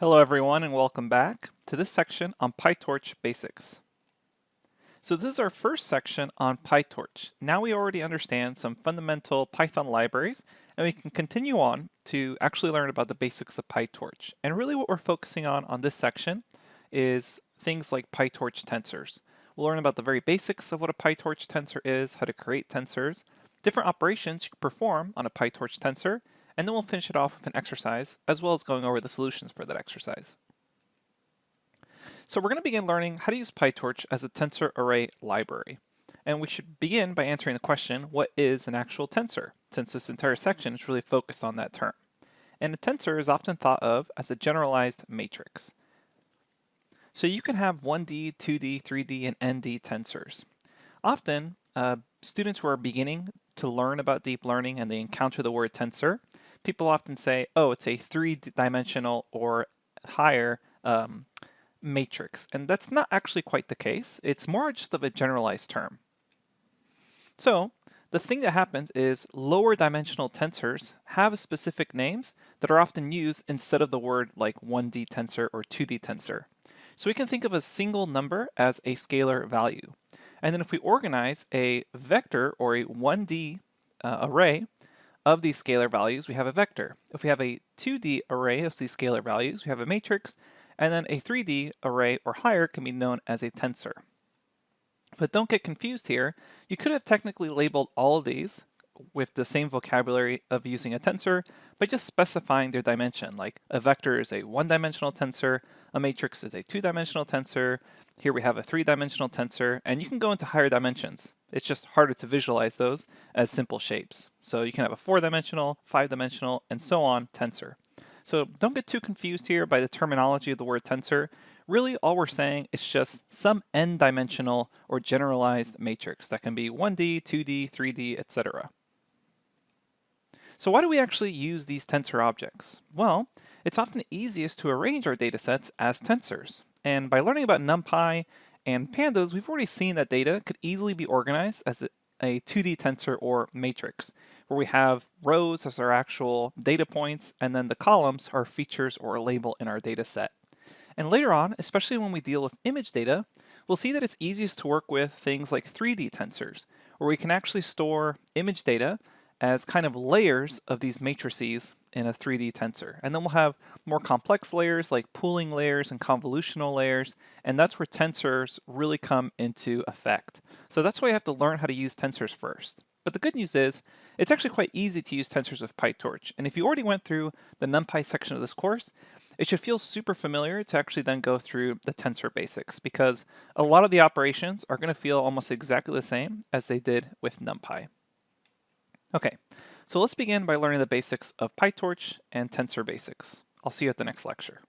Hello everyone and welcome back to this section on PyTorch basics. So this is our first section on PyTorch. Now we already understand some fundamental Python libraries and we can continue on to actually learn about the basics of PyTorch. And really what we're focusing on this section is things like PyTorch tensors. We'll learn about the very basics of what a PyTorch tensor is, how to create tensors, different operations you can perform on a PyTorch tensor, and then we'll finish it off with an exercise, as well as going over the solutions for that exercise. So we're going to begin learning how to use PyTorch as a tensor array library. And we should begin by answering the question, what is an actual tensor? Since this entire section is really focused on that term. And a tensor is often thought of as a generalized matrix. So you can have 1D, 2D, 3D, and ND tensors. Often, students who are beginning to learn about deep learning and they encounter the word tensor, people often say, oh, it's a three-dimensional or higher matrix. And that's not actually quite the case. It's more just of a generalized term. So the thing that happens is lower dimensional tensors have specific names that are often used instead of the word like 1D tensor or 2D tensor. So we can think of a single number as a scalar value. And then if we organize a vector or a 1D array of these scalar values, we have a vector. If we have a 2D array of these scalar values, we have a matrix, and then a 3D array or higher can be known as a tensor. But don't get confused here. You could have technically labeled all of these with the same vocabulary of using a tensor by just specifying their dimension, like a vector is a one-dimensional tensor, a matrix is a two-dimensional tensor, here we have a three-dimensional tensor, and you can go into higher dimensions. It's just harder to visualize those as simple shapes. So you can have a four-dimensional, five-dimensional, and so on tensor. So don't get too confused here by the terminology of the word tensor. Really, all we're saying is just some n-dimensional or generalized matrix that can be 1D, 2D, 3D, etc. So why do we actually use these tensor objects? Well, it's often easiest to arrange our datasets as tensors. And by learning about NumPy and pandas, we've already seen that data could easily be organized as a 2D tensor or matrix, where we have rows as our actual data points, and then the columns are features or a label in our data set. And later on, especially when we deal with image data, we'll see that it's easiest to work with things like 3D tensors, where we can actually store image data as kind of layers of these matrices in a 3D tensor. And then we'll have more complex layers like pooling layers and convolutional layers, and that's where tensors really come into effect. So that's why you have to learn how to use tensors first. But the good news is, it's actually quite easy to use tensors with PyTorch. And if you already went through the NumPy section of this course, it should feel super familiar to actually then go through the tensor basics, because a lot of the operations are going to feel almost exactly the same as they did with NumPy. Okay, so let's begin by learning the basics of PyTorch and tensor basics. I'll see you at the next lecture.